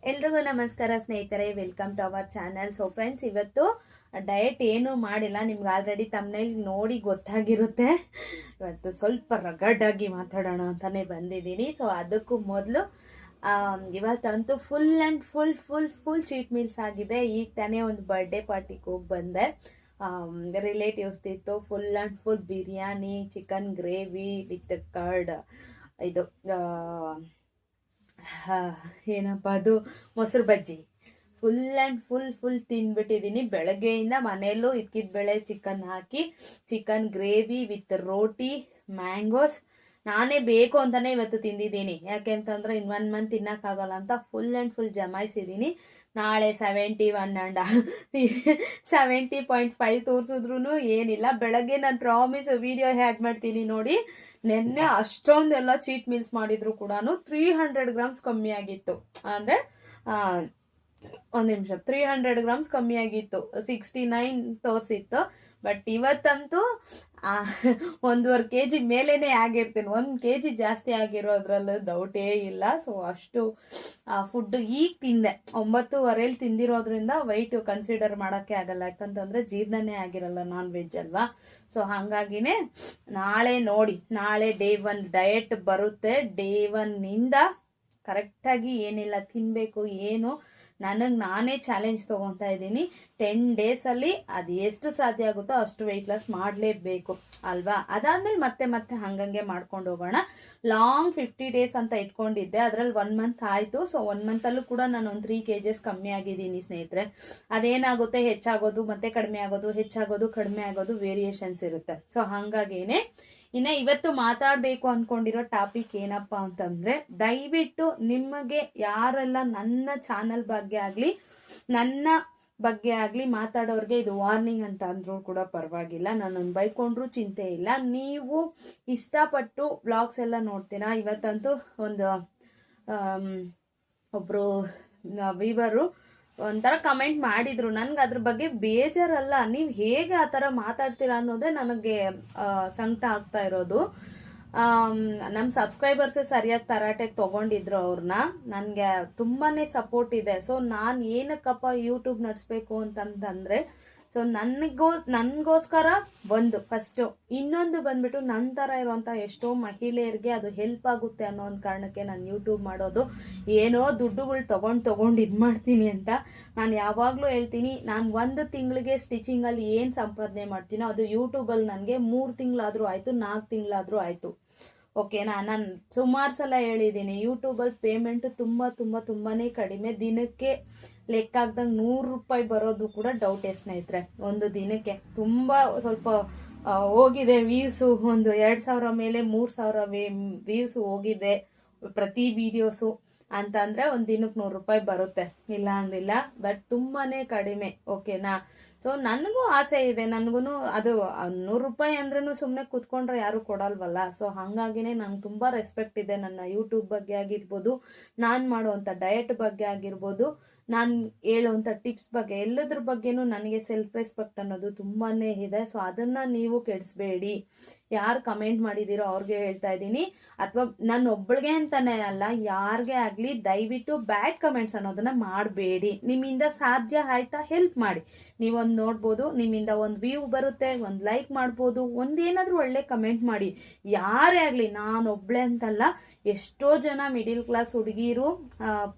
ಎಲ್ರಿಗೂ ನಮಸ್ಕಾರ ಸ್ನೇಹಿತರೆ, welcome to our channel. So friends, ಇವತ್ತು ಡಯಟ್ ಏನೂ ಮಾಡಿಲ್ಲ, ನಿಮ್ಗೆ ಆಲ್ರೆಡಿ ತಮ್ಮನೇಲಿ ನೋಡಿ ಗೊತ್ತಾಗಿರುತ್ತೆ. ಇವತ್ತು ಸ್ವಲ್ಪ ರಗಡಾಗಿ ಮಾತಾಡೋಣ ಅಂತಲೇ ಬಂದಿದ್ದೀನಿ. ಸೊ ಅದಕ್ಕೂ ಮೊದಲು ಇವತ್ತಂತೂ full and full cheat meals ಆಗಿದೆ. ಈಗ ತಾನೇ ಒಂದು ಬರ್ಡೇ ಪಾರ್ಟಿಗೆ ಹೋಗಿ ಬಂದೆ. ರಿಲೇಟಿವ್ಸ್ ಇತ್ತು. Full and full biryani, chicken gravy with curd, ಇದು ಏನಪ್ಪ ಅದು, ಮೊಸರು ಬಜ್ಜಿ, ಫುಲ್ ಆ್ಯಂಡ್ ಫುಲ್ ತಿಂದ್ಬಿಟ್ಟಿದ್ದೀನಿ. ಬೆಳಗ್ಗೆಯಿಂದ ಮನೆಯಲ್ಲೂ ಇಕ್ಕಿದ ಬೇಳೆ chicken hockey chicken gravy with roti, mangoes ನಾನೇ ಬೇಕು ಅಂತಲೇ ಇವತ್ತು ತಿಂದಿದ್ದೀನಿ. ಯಾಕೆ ಅಂತಂದರೆ ಇನ್ನು 1 ಮಂತ್ ತಿನ್ನೋಕ್ಕಾಗಲ್ಲ ಅಂತ ಫುಲ್ ಆ್ಯಂಡ್ ಫುಲ್ ಜಮಾಯಿಸಿದ್ದೀನಿ. ನಾಳೆ 70.5 ತೋರಿಸಿದ್ರು ಏನಿಲ್ಲ. ಬೆಳಗ್ಗೆ ನಾನು ಪ್ರಾಮಿಸ್ ವಿಡಿಯೋ ಆ್ಯಡ್ ಮಾಡ್ತೀನಿ ನೋಡಿ. ನೆನ್ನೆ ಅಷ್ಟೊಂದೆಲ್ಲ ಚೀಟ್ ಮೀಲ್ಸ್ ಮಾಡಿದ್ರು ಕೂಡ 300 ಗ್ರಾಮ್ಸ್ ಕಮ್ಮಿ ಆಗಿತ್ತು. ಅಂದರೆ ಒಂದು ನಿಮಿಷ, 300 ಗ್ರಾಮ್ಸ್ ಕಮ್ಮಿ ಆಗಿತ್ತು. 69 ತೋರಿಸಿತ್ತು. ಬಟ್ ಇವತ್ತಂತೂ 1.5 kg ಮೇಲೇನೆ ಆಗಿರ್ತೀನಿ. 1 kg ಜಾಸ್ತಿ ಆಗಿರೋದ್ರಲ್ಲೂ ಡೌಟೇ ಇಲ್ಲ. ಸೊ ಅಷ್ಟು ಫುಡ್ ಈಗ ತಿಂದೆ. 9:30 ತಿಂದಿರೋದ್ರಿಂದ ವೆಯ್ಟ್ ಕನ್ಸಿಡರ್ ಮಾಡೋಕ್ಕೆ ಆಗಲ್ಲ, ಯಾಕಂತಂದರೆ ಜೀರ್ಣನೇ ಆಗಿರಲ್ಲ, ನಾನ್ ವೆಜ್ ಅಲ್ವಾ. ಸೊ ಹಾಗಾಗಿನೇ ನಾಳೆ ಡೇ 1 ಡಯಟ್ ಬರುತ್ತೆ. ಡೇ 1ನಿಂದ ಕರೆಕ್ಟಾಗಿ ಏನಿಲ್ಲ ತಿನ್ನಬೇಕು, ಏನು ನಾನೇ ಚಾಲೆಂಜ್ ತೊಗೊತಾ ಇದ್ದೀನಿ. 10 ಡೇಸಲ್ಲಿ ಅದು ಎಷ್ಟು ಸಾಧ್ಯ ಆಗುತ್ತೋ ಅಷ್ಟು ವೆಯ್ಟ್ ಲಾಸ್ ಮಾಡಲೇಬೇಕು ಅಲ್ವಾ. ಅದಾದಮೇಲೆ ಮತ್ತೆ ಹಂಗಂಗೆ ಮಾಡ್ಕೊಂಡು ಹೋಗೋಣ. ಲಾಂಗ್ 50 ಡೇಸ್ ಅಂತ ಇಟ್ಕೊಂಡಿದ್ದೆ, ಅದರಲ್ಲಿ 1 ಮಂತ್ ಆಯಿತು. ಸೊ 1 ಮಂತಲ್ಲೂ ಕೂಡ ನಾನು ಒಂದು 3 kgs ಕಮ್ಮಿ ಆಗಿದ್ದೀನಿ ಸ್ನೇಹಿತರೆ. ಅದೇನಾಗುತ್ತೆ, ಹೆಚ್ಚಾಗೋದು ಮತ್ತೆ ಕಡಿಮೆ ಆಗೋದು, ಹೆಚ್ಚಾಗೋದು ಕಡಿಮೆ ಆಗೋದು, ವೇರಿಯೇಷನ್ಸ್ ಇರುತ್ತೆ. ಸೊ ಹಾಗಾಗೇನೆ ಇನ್ನು ಇವತ್ತು ಮಾತಾಡಬೇಕು ಅಂದ್ಕೊಂಡಿರೋ ಟಾಪಿಕ್ ಏನಪ್ಪ ಅಂತಂದರೆ, ದಯವಿಟ್ಟು ನಿಮಗೆ ಯಾರೆಲ್ಲ ನನ್ನ ಚಾನಲ್ ಬಗ್ಗೆ ಆಗಲಿ ನನ್ನ ಬಗ್ಗೆ ಆಗಲಿ ಮಾತಾಡೋರಿಗೆ ಇದು ವಾರ್ನಿಂಗ್ ಅಂತ ಅಂದರೂ ಕೂಡ ಪರವಾಗಿಲ್ಲ, ನನ್ನನ್ನು ಬೈಕೊಂಡ್ರೂ ಚಿಂತೆ ಇಲ್ಲ. ನೀವು ಇಷ್ಟಪಟ್ಟು ವ್ಲಾಗ್ಸ್ ಎಲ್ಲ ನೋಡ್ತೀರಾ. ಇವತ್ತಂತೂ ಒಬ್ಬರು ವೀವರು ಒಂಥರ ಕಮೆಂಟ್ ಮಾಡಿದ್ರು. ನನಗೆ ಅದ್ರ ಬಗ್ಗೆ ಬೇಜಾರಲ್ಲ, ನೀವು ಹೇಗೆ ಆ ಥರ ಮಾತಾಡ್ತೀರಾ ಅನ್ನೋದೇ ನನಗೆ ಸಂಕಟ ಆಗ್ತಾ ಇರೋದು. ನಮ್ಮ ಸಬ್ಸ್ಕ್ರೈಬರ್ಸೇ ಸರಿಯಾಗಿ ತರಾಟೆಗೆ ತೊಗೊಂಡಿದ್ರು ಅವ್ರನ್ನ. ನನಗೆ ತುಂಬಾ ಸಪೋರ್ಟ್ ಇದೆ. ಸೊ ನಾನು ಏನಕ್ಕಪ್ಪ ಯೂಟ್ಯೂಬ್ ನಡೆಸ್ಬೇಕು ಅಂತಂತಂದರೆ, ಸೊ ನನಗೋಸ್ಕರ ಒಂದು ಫಸ್ಟು, ಇನ್ನೊಂದು ಬಂದ್ಬಿಟ್ಟು ನನ್ನ ಥರ ಇರೋವಂಥ ಎಷ್ಟೋ ಮಹಿಳೆಯರಿಗೆ ಅದು ಹೆಲ್ಪ್ ಆಗುತ್ತೆ ಅನ್ನೋ ಒಂದು ಕಾರಣಕ್ಕೆ ನಾನು ಯೂಟ್ಯೂಬ್ ಮಾಡೋದು. ಏನೋ ದುಡ್ಡುಗಳು ತೊಗೊಂಡು ಇದು ಮಾಡ್ತೀನಿ ಅಂತ ನಾನು ಯಾವಾಗಲೂ ಹೇಳ್ತೀನಿ. ನಾನು 1 ತಿಂಗಳಿಗೆ ಸ್ಟಿಚಿಂಗಲ್ಲಿ ಏನು ಸಂಪಾದನೆ ಮಾಡ್ತೀನೋ ಅದು ಯೂಟ್ಯೂಬಲ್ಲಿ ನನಗೆ 3 ತಿಂಗಳಾದರೂ ಆಯಿತು, 4 ತಿಂಗಳಾದರೂ ಆಯಿತು. ಓಕೆನಾ. ನಾನು ಸುಮಾರು ಸಲ ಹೇಳಿದ್ದೀನಿ, ಯೂಟ್ಯೂಬಲ್ಲಿ ಪೇಮೆಂಟು ತುಂಬಾ ಕಡಿಮೆ. ದಿನಕ್ಕೆ ಲೆಕ್ಕ ಹಾಕ್ದಂಗೆ 100 ರೂಪಾಯಿ ಬರೋದು ಕೂಡ ಡೌಟೇ ಸ್ನೇಹಿತರೆ. ಒಂದು ದಿನಕ್ಕೆ ತುಂಬ ಸ್ವಲ್ಪ ಹೋಗಿದೆ ವ್ಯೂಸು. ಒಂದು 2,000 ಮೇಲೆ 3,000 ವ್ಯೂಸು ಹೋಗಿದೆ ಪ್ರತಿ ವೀಡಿಯೋಸು ಅಂತಂದರೆ ಒಂದು ದಿನಕ್ಕೆ 100 ರೂಪಾಯಿ ಬರುತ್ತೆ, ಇಲ್ಲ ಅಂದಿಲ್ಲ. ಬಟ್ ತುಂಬಾ ಕಡಿಮೆ. ಓಕೆನಾ. ಸೊ ನನಗೂ ಆಸೆ ಇದೆ, ನನಗೂ ಅದು 100 ರೂಪಾಯಿ ಅಂದ್ರೂ ಸುಮ್ಮನೆ ಕೂತ್ಕೊಂಡ್ರೆ ಯಾರು ಕೊಡಲ್ವಲ್ಲ. ಸೊ ಹಾಗಾಗಿನೇ ನಂಗೆ ತುಂಬ ರೆಸ್ಪೆಕ್ಟ್ ಇದೆ ನನ್ನ ಯೂಟ್ಯೂಬ್ ಬಗ್ಗೆ ಆಗಿರ್ಬೋದು, ನಾನು ಮಾಡುವಂಥ ಡಯಟ್ ಬಗ್ಗೆ ಆಗಿರ್ಬೋದು, ನಾನು ಹೇಳುವಂಥ ಟಿಪ್ಸ್ ಬಗ್ಗೆ, ಎಲ್ಲದ್ರ ಬಗ್ಗೆನೂ ನನಗೆ ಸೆಲ್ಫ್ ರೆಸ್ಪೆಕ್ಟ್ ಅನ್ನೋದು ತುಂಬಾ ಇದೆ. ಸೊ ಅದನ್ನು ನೀವು ಕೆಡಿಸ್ಬೇಡಿ. ಯಾರು ಕಮೆಂಟ್ ಮಾಡಿದ್ದೀರೋ ಅವ್ರಿಗೆ ಹೇಳ್ತಾ ಇದ್ದೀನಿ, ಅಥವಾ ನಾನು ಒಬ್ಬಳಿಗೆ ಅಂತಾನೆ ಅಲ್ಲ, ಯಾರಿಗೆ ಆಗಲಿ ದಯವಿಟ್ಟು ಬ್ಯಾಡ್ ಕಮೆಂಟ್ಸ್ ಅನ್ನೋದನ್ನ ಮಾಡಬೇಡಿ. ನಿಮ್ಮಿಂದ ಸಾಧ್ಯ ಆಯ್ತಾ ಹೆಲ್ಪ್ ಮಾಡಿ. ನೀವೊಂದು ನೋಡ್ಬೋದು, ನಿಮ್ಮಿಂದ ಒಂದು ವ್ಯೂ ಬರುತ್ತೆ, ಒಂದು ಲೈಕ್ ಮಾಡ್ಬೋದು, ಒಂದೇನಾದರೂ ಒಳ್ಳೆ ಕಮೆಂಟ್ ಮಾಡಿ. ಯಾರೇ ಆಗಲಿ, ನಾನೊಬ್ಳೆ ಅಂತಲ್ಲ, ಎಷ್ಟೋ ಜನ ಮಿಡಿಲ್ ಕ್ಲಾಸ್ ಹುಡುಗಿರು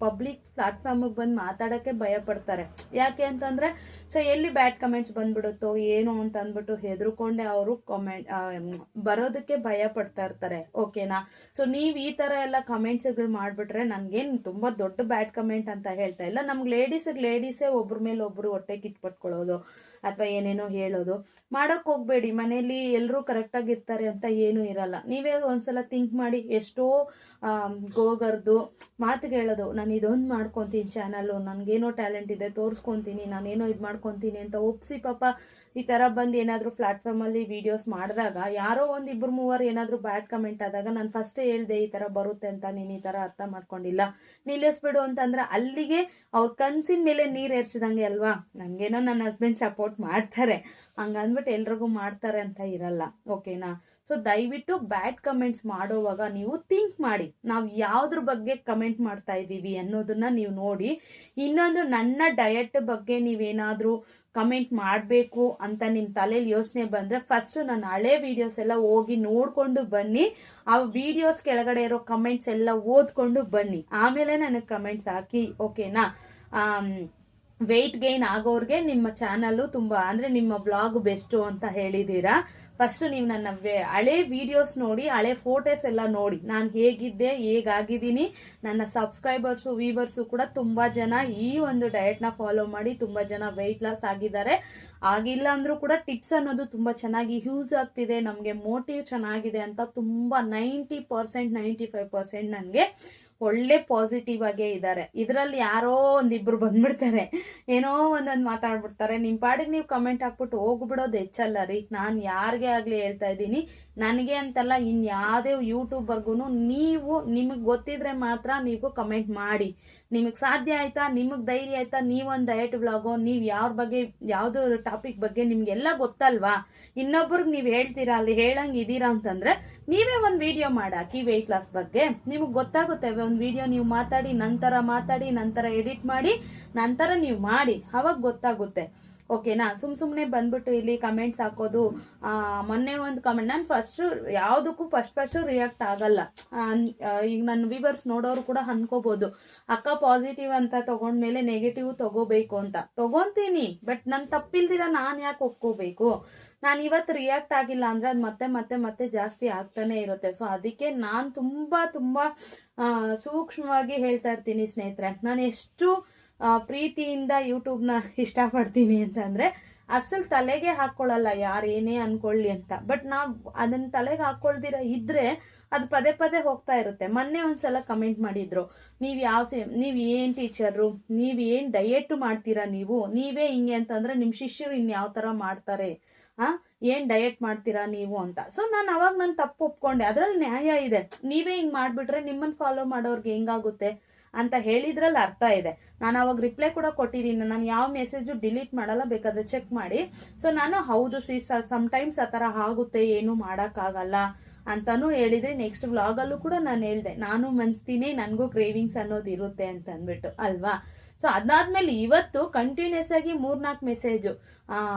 ಪಬ್ಲಿಕ್ ಪ್ಲಾಟ್ಫಾರ್ಮಿಗೆ ಬಂದು ಮಾತಾಡೋಕ್ಕೆ ಭಯ ಪಡ್ತಾರೆ. ಯಾಕೆ ಅಂತಂದರೆ, ಸೊ ಎಲ್ಲಿ ಬ್ಯಾಡ್ ಕಮೆಂಟ್ಸ್ ಬಂದ್ಬಿಡುತ್ತೋ ಏನೋ ಅಂತ ಅಂದ್ಬಿಟ್ಟು ಹೆದರ್ಕೊಂಡೆ ಅವರು ಬರೋದಕ್ಕೆ ಭಯ ಪಡ್ತಾ ಇರ್ತಾರೆ. ಓಕೆನಾ. ಸೊ ನೀವು ಈ ಥರ ಎಲ್ಲ ಕಮೆಂಟ್ಸ್ಗಳು ಮಾಡಿಬಿಟ್ರೆ, ನನಗೇನು ತುಂಬ ದೊಡ್ಡ ಬ್ಯಾಡ್ ಕಮೆಂಟ್ ಅಂತ ಹೇಳ್ತಾ ಇಲ್ಲ. ನಮ್ಗೆ ಲೇಡೀಸೇ ಒಬ್ರ ಮೇಲೆ ಒಬ್ಬರು ಹೊಟ್ಟೆ ಕಿತ್ಪಟ್ಕೊಳ್ಳೋದು ಅಥವಾ ಏನೇನೋ ಹೇಳೋದು ಮಾಡೋಕ್ಕೆ ಹೋಗಬೇಡಿ. ಮನೇಲಿ ಎಲ್ಲರೂ ಕರೆಕ್ಟಾಗಿರ್ತಾರೆ ಅಂತ ಏನೂ ಇರಲ್ಲ. ನೀವೇ ಒಂದ್ಸಲ ಥಿಂಕ್ ಮಾಡಿ. ಎಷ್ಟೋ ಗೋಗರ್ದು ಮಾತಿಗೆ ಹೇಳೋದು, ನಾನು ಇದೊಂದು ಮಾಡ್ಕೊತೀನಿ ಚಾನಲ್ಲು, ನನಗೇನೋ ಟ್ಯಾಲೆಂಟ್ ಇದೆ ತೋರಿಸ್ಕೊತೀನಿ, ನಾನೇನೋ ಇದು ಮಾಡ್ಕೊತೀನಿ ಅಂತ ಒಪ್ಸಿ ಪಾಪ ಈ ಥರ ಬಂದು ಏನಾದರೂ ಪ್ಲಾಟ್ಫಾರ್ಮಲ್ಲಿ ವೀಡಿಯೋಸ್ ಮಾಡಿದಾಗ ಯಾರೋ 1-2-3 ಏನಾದರೂ ಬ್ಯಾಡ್ ಕಮೆಂಟ್ ಆದಾಗ ನಾನು ಫಸ್ಟೇ ಹೇಳ್ದೆ ಈ ಥರ ಬರುತ್ತೆ ಅಂತ, ನೀನು ಈ ಥರ ಅರ್ಥ ಮಾಡ್ಕೊಂಡಿಲ್ಲ, ನಿಲ್ಲಿಸ್ಬಿಡು ಅಂತಂದ್ರೆ ಅಲ್ಲಿಗೆ ಅವ್ರ ಕನಸಿನ ಮೇಲೆ ನೀರು ಎರಚಿದಂಗೆ ಅಲ್ವಾ. ನನಗೇನೋ ನನ್ನ ಹಸ್ಬೆಂಡ್ ಸಪೋರ್ಟ್ ಮಾಡ್ತಾರೆ, ಹಂಗಂದ್ಬಿಟ್ಟು ಎಲ್ರಿಗೂ ಮಾಡ್ತಾರೆ ಅಂತ ಇರಲ್ಲ. ಓಕೆನಾ. ಸೊ ದಯವಿಟ್ಟು ಬ್ಯಾಡ್ ಕಮೆಂಟ್ಸ್ ಮಾಡೋವಾಗ ನೀವು ಥಿಂಕ್ ಮಾಡಿ, ನಾವು ಯಾವುದ್ರ ಬಗ್ಗೆ ಕಮೆಂಟ್ ಮಾಡ್ತಾ ಇದ್ದೀವಿ ಅನ್ನೋದನ್ನ ನೀವು ನೋಡಿ. ಇನ್ನೊಂದು, ನನ್ನ ಡಯಟ್ ಬಗ್ಗೆ ನೀವೇನಾದರೂ ಕಮೆಂಟ್ ಮಾಡಬೇಕು ಅಂತ ನಿಮ್ಮ ತಲೆಯಲ್ಲಿ ಯೋಚನೆ ಬಂದರೆ ಫಸ್ಟು ನನ್ನ ಹಳೆ ವೀಡಿಯೋಸ್ ಎಲ್ಲ ಹೋಗಿ ನೋಡಿಕೊಂಡು ಬನ್ನಿ. ಆ ವಿಡಿಯೋಸ್ ಕೆಳಗಡೆ ಇರೋ ಕಮೆಂಟ್ಸ್ ಎಲ್ಲ ಓದ್ಕೊಂಡು ಬನ್ನಿ, ಆಮೇಲೆ ನನಗೆ ಕಮೆಂಟ್ಸ್ ಹಾಕಿ, ಓಕೆನಾ? ವೆಯ್ಟ್ ಗೈನ್ ಆಗೋರಿಗೆ ನಿಮ್ಮ ಚಾನಲ್ಲು ತುಂಬ ಅಂದರೆ ನಿಮ್ಮ ಬ್ಲಾಗ್ ಬೆಸ್ಟು ಅಂತ ಹೇಳಿದ್ದೀರಾ. ಫಸ್ಟ್ ನೀವು ನನ್ನ ಹಳೆ ವಿಡಿಯೋಸ್ ನೋಡಿ, ಹಳೆ ಫೋಟೋಸ್ ಎಲ್ಲ ನೋಡಿ, ನಾನು ಹೇಗಿದ್ದೆ, ಹೇಗಾಗಿದ್ದೀನಿ. ನನ್ನ ಸಬ್ಸ್ಕ್ರೈಬರ್ಸು ವ್ಯೂವರ್ಸು ಕೂಡ ತುಂಬ ಜನ ಈ ಒಂದು ಡಯಟ್ನ ಫಾಲೋ ಮಾಡಿ ತುಂಬ ಜನ ವೆಯ್ಟ್ ಲಾಸ್ ಆಗಿದ್ದಾರೆ. ಆಗಿಲ್ಲ ಅಂದರೂ ಕೂಡ ಟಿಪ್ಸ್ ಅನ್ನೋದು ತುಂಬ ಚೆನ್ನಾಗಿ ಯೂಸ್ ಆಗ್ತಿದೆ, ನಮಗೆ ಮೋಟಿವ್ ಚೆನ್ನಾಗಿದೆ ಅಂತ ತುಂಬ 90% 95% ನನಗೆ ಒಳ್ಳೆ ಪಾಸಿಟಿವ್ ಆಗೇ ಇದ್ದಾರೆ. ಇದರಲ್ಲಿ ಯಾರೋ ಒಂದಿಬ್ರು ಬಂದ್ಬಿಡ್ತಾರೆ, ಏನೋ ಒಂದೊಂದು ಮಾತಾಡ್ಬಿಡ್ತಾರೆ. ನಿಮ್ಮ ಪಾಡಿಗೆ ನೀವು ಕಮೆಂಟ್ ಹಾಕ್ಬಿಟ್ಟು ಹೋಗ್ಬಿಡೋದು ಹೆಚ್ಚಲ್ಲ ರೀ. ನಾನು ಯಾರಿಗೆ ಆಗಲಿ ಹೇಳ್ತಾ ಇದ್ದೀನಿ, ನನಗೆ ಅಂತಲ್ಲ, ಇನ್ಯಾವುದೇ ಯೂಟ್ಯೂಬರ್ಗೂ ನೀವು ನಿಮಗೆ ಗೊತ್ತಿದ್ರೆ ಮಾತ್ರ ನೀವು ಕಮೆಂಟ್ ಮಾಡಿ. ನಿಮಗೆ ಸಾಧ್ಯ ಆಯ್ತಾ, ನಿಮಗೆ ಧೈರ್ಯ ಆಯ್ತಾ, ನೀವೊಂದು ಡಯಟ್ ವ್ಲಾಗೋ, ನೀವು ಯಾವ್ರ ಬಗ್ಗೆ ಯಾವುದೋ ಟಾಪಿಕ್ ಬಗ್ಗೆ ನಿಮಗೆಲ್ಲ ಗೊತ್ತಲ್ವಾ, ಇನ್ನೊಬ್ರಿಗೆ ನೀವು ಹೇಳ್ತೀರಾ, ಅಲ್ಲಿ ಹೇಳಂಗೆ ಇದ್ದೀರಾ ಅಂತಂದ್ರೆ ನೀವೇ ಒಂದು ವಿಡಿಯೋ ಮಾಡಾಕಿ ವೆಯ್ಟ್ ಲಾಸ್ ಬಗ್ಗೆ. ನಿಮಗೆ ಗೊತ್ತಾಗುತ್ತೆ, ಒಂದು ವಿಡಿಯೋ ನೀವು ಮಾತಾಡಿ ನಂತರ ಎಡಿಟ್ ಮಾಡಿ ನಂತರ ನೀವು ಮಾಡಿ, ಅವಾಗ ಗೊತ್ತಾಗುತ್ತೆ, ಓಕೆನಾ? ಸುಮ್ಮನೆ ಬಂದ್ಬಿಟ್ಟು ಇಲ್ಲಿ ಕಮೆಂಟ್ಸ್ ಹಾಕೋದು. ಮೊನ್ನೆ ಒಂದು ಕಮೆಂಟ್, ನಾನು ಯಾವುದಕ್ಕೂ ಫಸ್ಟ್ ರಿಯಾಕ್ಟ್ ಆಗಲ್ಲ. ಈಗ ನನ್ನ ವ್ಯೂವರ್ಸ್ ನೋಡೋರು ಕೂಡ ಅನ್ಕೋಬಹುದು, ಅಕ್ಕ ಪಾಸಿಟಿವ್ ಅಂತ ತಗೊಂಡ್ಮೇಲೆ ನೆಗೆಟಿವ್ ತಗೋಬೇಕು ಅಂತ. ತಗೊಂತೀನಿ, ಬಟ್ ನಾನು ತಪ್ಪಿಲ್ದಿರ ನಾನು ಯಾಕೆ ಒಪ್ಕೋಬೇಕು? ನಾನು ಇವತ್ತು ರಿಯಾಕ್ಟ್ ಆಗಿಲ್ಲ ಅಂದ್ರೆ ಅದು ಮತ್ತೆ ಜಾಸ್ತಿ ಆಗ್ತಾನೆ ಇರುತ್ತೆ. ಸೊ ಅದಕ್ಕೆ ನಾನು ತುಂಬ ಸೂಕ್ಷ್ಮವಾಗಿ ಹೇಳ್ತಾ ಇರ್ತೀನಿ ಸ್ನೇಹಿತರೆ. ನಾನು ಎಷ್ಟು ಪ್ರೀತಿಯಿಂದ ಯೂಟ್ಯೂಬ್ನ ಇಷ್ಟಪಡ್ತೀನಿ ಅಂತಂದರೆ ಅಸಲ್ ತಲೆಗೆ ಹಾಕ್ಕೊಳ್ಳಲ್ಲ ಯಾರು ಏನೇ ಅನ್ಕೊಳ್ಳಿ ಅಂತ. ಬಟ್ ನಾವು ಅದನ್ನ ತಲೆಗೆ ಹಾಕ್ಕೊಳ್ದಿರ ಇದ್ರೆ ಅದು ಪದೇ ಹೋಗ್ತಾ ಇರುತ್ತೆ. ಮೊನ್ನೆ ಒಂದ್ಸಲ ಕಮೆಂಟ್ ಮಾಡಿದ್ರು, ನೀವು ಏನು ಟೀಚರು, ನೀವು ಏನು ಡಯಟ್ ಮಾಡ್ತೀರಾ, ನೀವೇ ಹಿಂಗೆ ಅಂತಂದ್ರೆ ನಿಮ್ಮ ಶಿಷ್ಯರು ಇನ್ಯಾವ ಥರ ಮಾಡ್ತಾರೆ, ಏನು ಡಯಟ್ ಮಾಡ್ತೀರಾ ನೀವು ಅಂತ. ಸೊ ನಾನು ಅವಾಗ ನಾನು ತಪ್ಪು ಒಪ್ಕೊಂಡೆ, ಅದರಲ್ಲಿ ನ್ಯಾಯ ಇದೆ. ನೀವೇ ಹಿಂಗೆ ಮಾಡಿಬಿಟ್ರೆ ನಿಮ್ಮನ್ನು ಫಾಲೋ ಮಾಡೋರ್ಗೆ ಹೆಂಗಾಗುತ್ತೆ ಅಂತ ಹೇಳಿದ್ರಲ್ಲಿ ಅರ್ಥ ಇದೆ. ನಾನು ಅವಾಗ ರಿಪ್ಲೈ ಕೂಡ ಕೊಟ್ಟಿದ್ದೀನಿ, ನಾನು ಯಾವ ಮೆಸೇಜು ಡಿಲೀಟ್ ಮಾಡಲ್ಲ, ಬೇಕಾದ್ರೆ ಚೆಕ್ ಮಾಡಿ. ಸೊ ನಾನು ಹೌದು ಸಮ್ಟೈಮ್ಸ್ ಆ ಥರ ಆಗುತ್ತೆ, ಏನು ಮಾಡೋಕ್ಕಾಗಲ್ಲ ಅಂತಾನು ಹೇಳಿದ್ರೆ. ನೆಕ್ಸ್ಟ್ ವ್ಲಾಗಲ್ಲೂ ಕೂಡ ನಾನು ಹೇಳಿದೆ, ನಾನು ಮನ್ಸ್ತೀನಿ, ನನಗೂ ಕ್ರೇವಿಂಗ್ಸ್ ಅನ್ನೋದು ಇರುತ್ತೆ ಅಂತ ಅಂದ್ಬಿಟ್ಟು ಅಲ್ವಾ. ಸೊ ಅದಾದ್ಮೇಲೆ ಇವತ್ತು ಕಂಟಿನ್ಯೂಸ್ ಆಗಿ 3-4 ಮೆಸೇಜು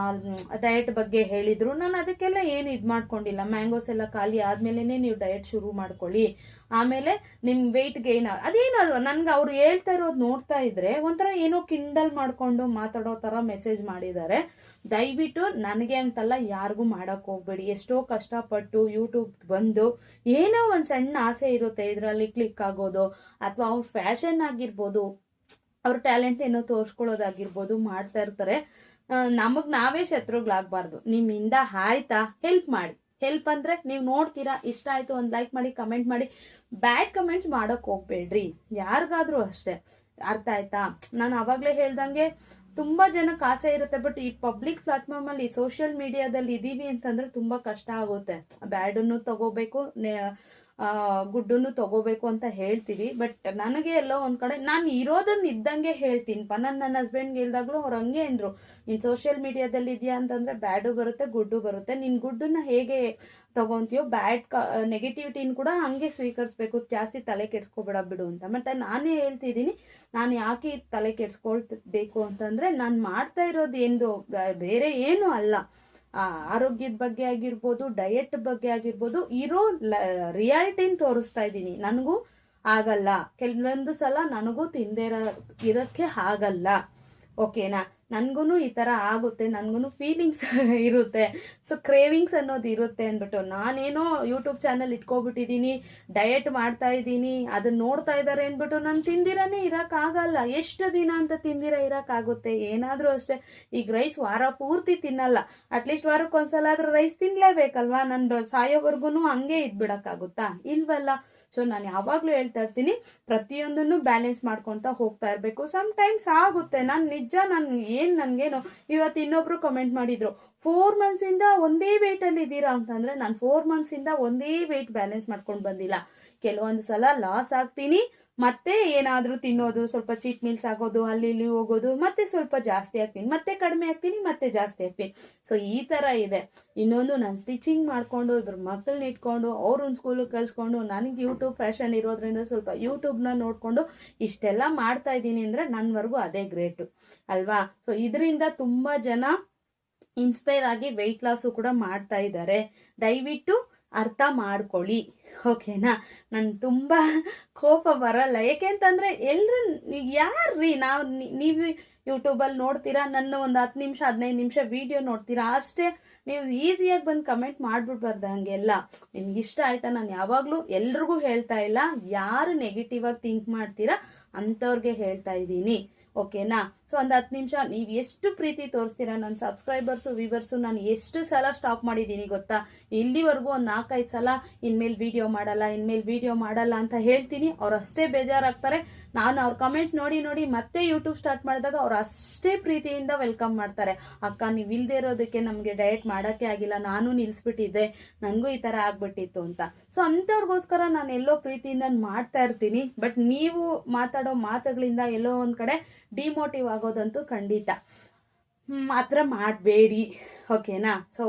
ಡಯಟ್ ಬಗ್ಗೆ ಹೇಳಿದ್ರು. ನಾನು ಅದಕ್ಕೆಲ್ಲ ಏನು ಇದು ಮಾಡ್ಕೊಂಡಿಲ್ಲ. ಮ್ಯಾಂಗೋಸ್ ಎಲ್ಲ ಖಾಲಿ ಆದ್ಮೇಲೆ ನೀವು ಡಯಟ್ ಶುರು ಮಾಡ್ಕೊಳ್ಳಿ, ಆಮೇಲೆ ನಿಮ್ಮ ವೆಯ್ಟ್ ಗೈನ್ ಅದೇನು ನನ್ಗೆ ಅವ್ರು ಹೇಳ್ತಾ ಇರೋದು ನೋಡ್ತಾ ಇದ್ರೆ ಒಂಥರ ಏನೋ ಕಿಂಡಲ್ ಮಾಡ್ಕೊಂಡು ಮಾತಾಡೋ ಥರ ಮೆಸೇಜ್ ಮಾಡಿದ್ದಾರೆ. ದಯವಿಟ್ಟು ನನಗೆ ಅಂತಲ್ಲ, ಯಾರಿಗೂ ಮಾಡೋಕ್ಕೆ ಹೋಗ್ಬೇಡಿ. ಎಷ್ಟೋ ಕಷ್ಟಪಟ್ಟು ಯೂಟ್ಯೂಬ್ ಬಂದು ಏನೋ ಒಂದು ಸಣ್ಣ ಆಸೆ ಇರುತ್ತೆ ಇದರಲ್ಲಿ ಕ್ಲಿಕ್ ಆಗೋದು, ಅಥವಾ ಅವ್ರ ಫ್ಯಾಷನ್ ಆಗಿರ್ಬೋದು, ಅವ್ರ ಟ್ಯಾಲೆಂಟ್ ಏನೋ ತೋರಿಸ್ಕೊಳ್ಳೋದಾಗಿರ್ಬೋದು ಮಾಡ್ತಾ ಇರ್ತಾರೆ. ನಮಗೆ ನಾವೇ ಶತ್ರುಗಳಾಗಬಾರ್ದು. ನಿಮ್ಮಿಂದ ಆಯ್ತಾ ಹೆಲ್ಪ್ ಮಾಡಿ. ಹೆಲ್ಪ್ ಅಂದರೆ ನೀವು ನೋಡ್ತೀರಾ, ಇಷ್ಟ ಆಯಿತು ಒಂದು ಲೈಕ್ ಮಾಡಿ, ಕಮೆಂಟ್ ಮಾಡಿ. ಬ್ಯಾಡ್ ಕಮೆಂಟ್ಸ್ ಮಾಡೋಕ್ಕೆ ಹೋಗ್ಬೇಡ್ರಿ ಯಾರಿಗಾದ್ರೂ ಅಷ್ಟೇ, ಅರ್ಥ ಆಯ್ತಾ? ನಾನು ಆವಾಗಲೇ ಹೇಳ್ದಂಗೆ ತುಂಬ ಜನಕ್ಕೆ ಆಸೆ ಇರುತ್ತೆ, ಬಟ್ ಈ ಪಬ್ಲಿಕ್ ಪ್ಲಾಟ್ಫಾರ್ಮಲ್ಲಿ ಸೋಷಿಯಲ್ ಮೀಡಿಯಾದಲ್ಲಿ ಇದ್ದೀವಿ ಅಂತಂದರೆ ತುಂಬ ಕಷ್ಟ ಆಗುತ್ತೆ. ಬ್ಯಾಡನ್ನು ತಗೋಬೇಕು, ಗುಡ್ಡನ್ನು ತಗೋಬೇಕು ಅಂತ ಹೇಳ್ತೀವಿ. ಬಟ್ ನನಗೆ ಎಲ್ಲೋ ಒಂದು ಕಡೆ ನಾನು ಇರೋದನ್ನ ಇದ್ದಂಗೆ ಹೇಳ್ತೀನಿಪ್ಪ. ನನ್ನ ಹಸ್ಬೆಂಡ್ಗೆ ಹೇಳ್ದಾಗ್ಲೂ ಅವ್ರು ಹಂಗೆ ಅಂದರು, ನೀನು ಸೋಷಿಯಲ್ ಮೀಡಿಯಾದಲ್ಲಿ ಇದೆಯಾ ಅಂತಂದರೆ ಬ್ಯಾಡು ಬರುತ್ತೆ, ಗುಡ್ಡು ಬರುತ್ತೆ. ನಿನ್ನ ಗುಡ್ಡನ್ನ ಹೇಗೆ ತಗೊಂತೀಯೋ ನೆಗೆಟಿವಿಟಿನ ಕೂಡ ಹಂಗೆ ಸ್ವೀಕರಿಸ್ಬೇಕು, ಜಾಸ್ತಿ ತಲೆ ಕೆಡ್ಸ್ಕೊಬೇಡ ಬಿಡು ಅಂತ. ಮತ್ತು ನಾನೇ ಹೇಳ್ತಿದ್ದೀನಿ, ನಾನು ಯಾಕೆ ತಲೆ ಕೆಡ್ಸ್ಕೊಳ್ಬೇಕು ಅಂತಂದರೆ ನಾನು ಮಾಡ್ತಾ ಇರೋದು ಎಂದು ಬೇರೆ ಏನೂ ಅಲ್ಲ. ಆರೋಗ್ಯದ ಬಗ್ಗೆ ಆಗಿರ್ಬೋದು, ಡಯಟ್ ಬಗ್ಗೆ ಆಗಿರ್ಬೋದು, ಇರೋ ರಿಯಾಲಿಟಿನ ತೋರಿಸ್ತಾ ಇದ್ದೀನಿ. ನನಗೂ ಆಗಲ್ಲ, ಕೆಲವೊಂದು ಸಲ ನನಗೂ ತಿಂದೇ ಇರೋಕ್ಕೆ ಆಗಲ್ಲ, ಓಕೆನಾ? ನನಗೂ ಈ ಥರ ಆಗುತ್ತೆ, ನನಗೂ ಫೀಲಿಂಗ್ಸ್ ಇರುತ್ತೆ. ಸೊ ಕ್ರೇವಿಂಗ್ಸ್ ಅನ್ನೋದು ಇರುತ್ತೆ ಅಂದ್ಬಿಟ್ಟು ನಾನೇನೋ ಯೂಟ್ಯೂಬ್ ಚಾನಲ್ ಇಟ್ಕೊಬಿಟ್ಟಿದ್ದೀನಿ, ಡಯಟ್ ಮಾಡ್ತಾ ಇದ್ದೀನಿ, ಅದನ್ನ ನೋಡ್ತಾ ಇದ್ದಾರೆ ಅಂದ್ಬಿಟ್ಟು ನಾನು ತಿಂದಿರನೇ ಇರೋಕ್ಕಾಗಲ್ಲ. ಎಷ್ಟು ದಿನ ಅಂತ ತಿಂದಿರ ಇರೋಕ್ಕಾಗುತ್ತೆ? ಏನಾದರೂ ಅಷ್ಟೇ. ಈಗ ರೈಸ್ ವಾರ ಪೂರ್ತಿ ತಿನ್ನಲ್ಲ, ಅಟ್ಲೀಸ್ಟ್ ವಾರಕ್ಕೊಂದ್ಸಲ ಆದರೂ ರೈಸ್ ತಿನ್ನಲೇಬೇಕಲ್ವಾ? ನನ್ನ ಸಾಯೋವರೆಗೂ ಹಂಗೆ ಇದ್ಬಿಡೋಕ್ಕಾಗುತ್ತಾ? ಇಲ್ವಲ್ಲ. ಸೊ ನಾನು ಯಾವಾಗಲೂ ಹೇಳ್ತಾ ಇರ್ತೀನಿ, ಪ್ರತಿಯೊಂದನ್ನು ಬ್ಯಾಲೆನ್ಸ್ ಮಾಡ್ಕೊತಾ ಹೋಗ್ತಾ ಇರಬೇಕು. ಸಮ್ಟೈಮ್ಸ್ ಆಗುತ್ತೆ. ನನಗೇನು ಇವತ್ತು ಇನ್ನೊಬ್ರು ಕಮೆಂಟ್ ಮಾಡಿದ್ರು, 4 ಮಂತ್ಸಿಂದ ಒಂದೇ ವೆಯ್ಟಲ್ಲಿ ಇದ್ದೀರಾ ಅಂತಂದರೆ, ನಾನು 4 ಮಂತ್ಸಿಂದ ಒಂದೇ ವೆಯ್ಟ್ ಬ್ಯಾಲೆನ್ಸ್ ಮಾಡ್ಕೊಂಡು ಬಂದಿಲ್ಲ. ಕೆಲವೊಂದು ಸಲ ಲಾಸ್ ಆಗ್ತೀನಿ, ಮತ್ತೆ ಏನಾದರೂ ತಿನ್ನೋದು, ಸ್ವಲ್ಪ ಚೀಟ್ ಮೀಲ್ಸ್ ಆಗೋದು, ಅಲ್ಲಿ ಇಲ್ಲಿ ಹೋಗೋದು, ಮತ್ತೆ ಸ್ವಲ್ಪ ಜಾಸ್ತಿ ಆಗ್ತೀನಿ, ಮತ್ತೆ ಕಡಿಮೆ ಆಗ್ತೀನಿ, ಮತ್ತೆ ಜಾಸ್ತಿ ಆಗ್ತೀನಿ. ಸೊ ಈ ಥರ ಇದೆ. ಇನ್ನೊಂದು, ನಾನು ಸ್ಟಿಚಿಂಗ್ ಮಾಡಿಕೊಂಡು ಇಬ್ಬರು ಮಕ್ಕಳನ್ನ ಇಟ್ಕೊಂಡು ಅವ್ರನ್ನ ಸ್ಕೂಲಿಗೆ ಕಳಿಸ್ಕೊಂಡು ನನಗೆ ಯೂಟ್ಯೂಬ್ ಫ್ಯಾಷನ್ ಇರೋದ್ರಿಂದ ಸ್ವಲ್ಪ ಯೂಟ್ಯೂಬ್ನ ನೋಡಿಕೊಂಡು ಇಷ್ಟೆಲ್ಲ ಮಾಡ್ತಾ ಇದ್ದೀನಿ ಅಂದರೆ ನನ್ನವರೆಗೂ ಅದೇ ಗ್ರೇಟು ಅಲ್ವಾ. ಸೊ ಇದರಿಂದ ತುಂಬ ಜನ ಇನ್ಸ್ಪೈರ್ ಆಗಿ ವೆಯ್ಟ್ ಲಾಸು ಕೂಡ ಮಾಡ್ತಾ ಇದ್ದಾರೆ. ದಯವಿಟ್ಟು ಅರ್ಥ ಮಾಡ್ಕೊಳ್ಳಿ, ಓಕೆನಾ. ನಾನು ತುಂಬ ಕೋಪ ಬರಲ್ಲ, ಏಕೆಂತಂದರೆ ಎಲ್ಲರೂ ಯಾರ್ರೀ ನೀವು ಯೂಟ್ಯೂಬಲ್ಲಿ ನೋಡ್ತೀರಾ, ನನ್ನ ಒಂದು 10 ನಿಮಿಷ 15 ನಿಮಿಷ ವಿಡಿಯೋ ನೋಡ್ತೀರಾ ಅಷ್ಟೇ. ನೀವು ಈಸಿಯಾಗಿ ಬಂದು ಕಮೆಂಟ್ ಮಾಡಿಬಿಡ್ಬಾರ್ದು ಹಾಗೆಲ್ಲ. ನಿಮ್ಗೆ ಇಷ್ಟ ಆಯ್ತಾ? ನಾನು ಯಾವಾಗಲೂ ಎಲ್ರಿಗೂ ಹೇಳ್ತಾ ಇಲ್ಲ, ಯಾರು ನೆಗೆಟಿವ್ ಆಗಿ ಥಿಂಕ್ ಮಾಡ್ತೀರಾ ಅಂಥವ್ರಿಗೆ ಹೇಳ್ತಾ ಇದ್ದೀನಿ, ಓಕೆನಾ. ಸೊ ಒಂದು 10 ನಿಮಿಷ ನೀವು ಎಷ್ಟು ಪ್ರೀತಿ ತೋರಿಸ್ತೀರಾ, ನನ್ನ ಸಬ್ಸ್ಕ್ರೈಬರ್ಸು ವ್ಯೂವರ್ಸು ನಾನು ಎಷ್ಟು ಸಲ ಸ್ಟಾಪ್ ಮಾಡಿದ್ದೀನಿ ಗೊತ್ತಾ. ಇಲ್ಲಿವರೆಗೂ ಒಂದು 4-5 ಸಲ ಇನ್ಮೇಲೆ ವಿಡಿಯೋ ಮಾಡಲ್ಲ ಅಂತ ಹೇಳ್ತೀನಿ. ಅವ್ರು ಅಷ್ಟೇ ಬೇಜಾರಾಗ್ತಾರೆ. ನಾನು ಅವ್ರ ಕಮೆಂಟ್ಸ್ ನೋಡಿ ಮತ್ತೆ ಯೂಟ್ಯೂಬ್ ಸ್ಟಾರ್ಟ್ ಮಾಡಿದಾಗ ಅವ್ರು ಅಷ್ಟೇ ಪ್ರೀತಿಯಿಂದ ವೆಲ್ಕಮ್ ಮಾಡ್ತಾರೆ. ಅಕ್ಕ ನೀವು ಇಲ್ಲದೆ ಇರೋದಕ್ಕೆ ನಮಗೆ ಡಯಟ್ ಮಾಡೋಕ್ಕೆ ಆಗಿಲ್ಲ, ನಾನು ನಿಲ್ಲಿಸ್ಬಿಟ್ಟಿದ್ದೆ, ನನಗೂ ಈ ಥರ ಆಗ್ಬಿಟ್ಟಿತ್ತು ಅಂತ. ಸೊ ಅಂಥವ್ರಿಗೋಸ್ಕರ ನಾನು ಎಲ್ಲೋ ಪ್ರೀತಿಯಿಂದ ಮಾಡ್ತಾ ಇರ್ತೀನಿ. ಬಟ್ ನೀವು ಮಾತಾಡೋ ಮಾತುಗಳಿಂದ ಎಲ್ಲೋ ಒಂದು ಕಡೆ ಡಿಮೋಟಿವ್ ಆಗೋದಂತೂ ಖಂಡಿತ ಮಾತ್ರ ಮಾಡಬೇಡಿ, ಓಕೆನಾ. ಸೊ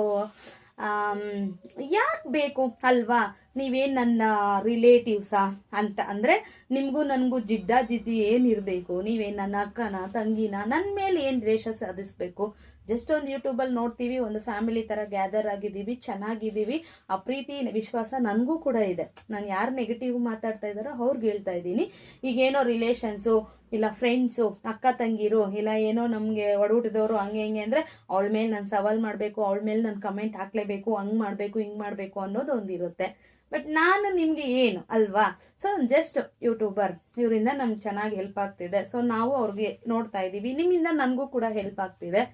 ಯಾಕೆ ಬೇಕು ಅಲ್ವಾ, ನೀವೇನು ನನ್ನ ರಿಲೇಟಿವ್ಸಾ ಅಂತ ಅಂದರೆ ನಿಮಗೂ ನನಗೂ ಜಿದ್ದಿ ಏನಿರಬೇಕು, ನೀವೇನು ನನ್ನ ಅಕ್ಕನ ತಂಗಿನ, ನನ್ನ ಮೇಲೆ ಏನು ದ್ವೇಷ ಸಾಧಿಸ್ಬೇಕು. ಜಸ್ಟ್ ಒಂದು ಯೂಟ್ಯೂಬಲ್ಲಿ ನೋಡ್ತೀವಿ, ಒಂದು ಫ್ಯಾಮಿಲಿ ಥರ ಗ್ಯಾದರ್ ಆಗಿದ್ದೀವಿ, ಚೆನ್ನಾಗಿದ್ದೀವಿ, ಆ ಪ್ರೀತಿ ವಿಶ್ವಾಸ ನನಗೂ ಕೂಡ ಇದೆ. ನಾನು ಯಾರು ನೆಗೆಟಿವ್ ಮಾತಾಡ್ತಾ ಇದ್ದಾರೋ ಅವ್ರಿಗೆ ಹೇಳ್ತಾ ಇದ್ದೀನಿ. ಈಗೇನೋ ರಿಲೇಷನ್ಸು ಇಲ್ಲ ಫ್ರೆಂಡ್ಸು ಅಕ್ಕ ತಂಗಿರು ಇಲ್ಲ ಏನೋ ನಮಗೆ ಒಡಹುಟ್ಟಿದವರು ಹಂಗೆ ಹಿಂಗೆ ಅಂದರೆ ಅವಳ ಮೇಲೆ ನಾನು ಸವಾಲ್ ಮಾಡಬೇಕು, ಅವಳ ಮೇಲೆ ನಾನು ಕಮೆಂಟ್ ಹಾಕ್ಲೇಬೇಕು, ಹಂಗೆ ಮಾಡಬೇಕು ಹಿಂಗೆ ಮಾಡಬೇಕು ಅನ್ನೋದು ಒಂದಿರುತ್ತೆ. ಬಟ್ ನಾನು ನಿಮಗೆ ಏನು ಅಲ್ವಾ. ಸೊ ಜಸ್ಟ್ ಯೂಟ್ಯೂಬರ್, ಇವರಿಂದ ನಮ್ಗೆ ಚೆನ್ನಾಗಿ ಹೆಲ್ಪ್ ಆಗ್ತಿದೆ. ಸೊ ನಾವು ಅವ್ರಿಗೆ ನೋಡ್ತಾ ಇದ್ದೀವಿ, ನಿಮ್ಮಿಂದ ನನಗೂ ಕೂಡ ಹೆಲ್ಪ್ ಆಗ್ತಿದೆ.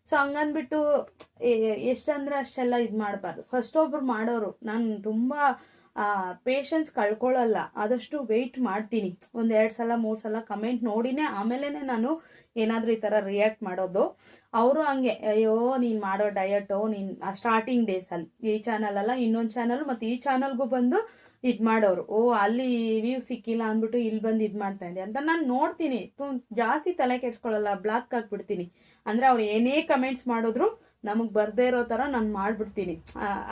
ಸೊ ಹಂಗನ್ಬಿಟ್ಟು ಎಷ್ಟಂದ್ರೆ ಅಷ್ಟೆಲ್ಲ ಇದು ಮಾಡಬಾರ್ದು. ಫಸ್ಟ್ ಒಬ್ರು ಮಾಡೋರು, ನಾನು ತುಂಬ ಪೇಷನ್ಸ್ ಕಳ್ಕೊಳ್ಳಲ್ಲ, ಆದಷ್ಟು ವೆಯ್ಟ್ ಮಾಡ್ತೀನಿ. 1-2 ಸಲ 3 ಸಲ ಕಮೆಂಟ್ ನೋಡಿನೇ ಆಮೇಲೆ ನಾನು ಏನಾದರೂ ಈ ಥರ ರಿಯಾಕ್ಟ್ ಮಾಡೋದು. ಅವರು ಹಂಗೆ, ಅಯ್ಯೋ ನೀನು ಮಾಡೋ ಡಯಟು ನೀನು ಸ್ಟಾರ್ಟಿಂಗ್ ಡೇಸಲ್ಲಿ ಈ ಚಾನಲಲ್ಲ ಇನ್ನೊಂದು ಚಾನಲ್ ಮತ್ತು ಈ ಚಾನಲ್ಗೂ ಬಂದು ಇದು ಮಾಡೋರು, ಅಲ್ಲಿ ವ್ಯೂ ಸಿಕ್ಕಿಲ್ಲ ಅಂದ್ಬಿಟ್ಟು ಇಲ್ಲಿ ಬಂದು ಇದು ಮಾಡ್ತಾ ಇದ್ದೆ ಅಂತ ನಾನು ನೋಡ್ತೀನಿ. ಜಾಸ್ತಿ ತಲೆ ಕೆಡ್ಸ್ಕೊಳ್ಳಲ್ಲ, ಬ್ಲಾಕ್ ಹಾಕ್ಬಿಡ್ತೀನಿ. ಅಂದರೆ ಅವ್ರು ಏನೇ ಕಮೆಂಟ್ಸ್ ಮಾಡಿದ್ರು ನಮಗೆ ಬರದೇ ಇರೋ ಥರ ನಾನು ಮಾಡಿಬಿಡ್ತೀನಿ.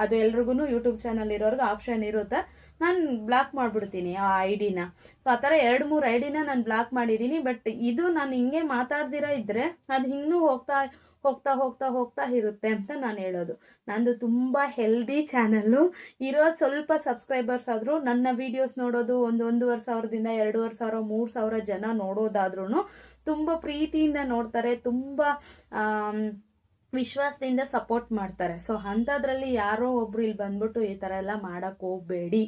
ಅದು ಎಲ್ರಿಗೂ ಯೂಟ್ಯೂಬ್ ಚಾನಲ್ ಇರೋರ್ಗೆ ಆಪ್ಷನ್ ಇರುತ್ತೆ, ನಾನು ಬ್ಲಾಕ್ ಮಾಡಿಬಿಡ್ತೀನಿ ಆ ಐಡಿನ. ಸೊ ಆ ಥರ 2-3 ಐಡಿನ ನಾನು ಬ್ಲಾಕ್ ಮಾಡಿದ್ದೀನಿ. ಬಟ್ ಇದು ನಾನು ಹಿಂಗೆ ಮಾತಾಡ್ದಿರ ಇದ್ದರೆ ಅದು ಇನ್ನೂ ಹೋಗ್ತಾ ಇರುತ್ತೆ ಅಂತ ನಾನು ಹೇಳೋದು. ನಂದು ತುಂಬ ಹೆಲ್ದಿ ಚಾನಲ್ಲು, ಇರೋದು ಸ್ವಲ್ಪ ಸಬ್ಸ್ಕ್ರೈಬರ್ಸ್ ಆದರೂ ನನ್ನ ವೀಡಿಯೋಸ್ ನೋಡೋದು 1-1.5 ಸಾವಿರದಿಂದ 2.5 ಸಾವಿರ 3 ಸಾವಿರ ಜನ ನೋಡೋದಾದ್ರೂ ತುಂಬ ಪ್ರೀತಿಯಿಂದ ನೋಡ್ತಾರೆ, ತುಂಬ ವಿಶ್ವಾಸದಿಂದ ಸಪೋರ್ಟ್ ಮಾಡ್ತಾರೆ. ಸೊ ಅಂಥದ್ರಲ್ಲಿ ಯಾರೋ ಒಬ್ರು ಇಲ್ಲಿ ಬಂದ್ಬಿಟ್ಟು ಈ ಥರ ಎಲ್ಲ ಮಾಡೋಕ್ಕೆ ಹೋಗಬೇಡಿ,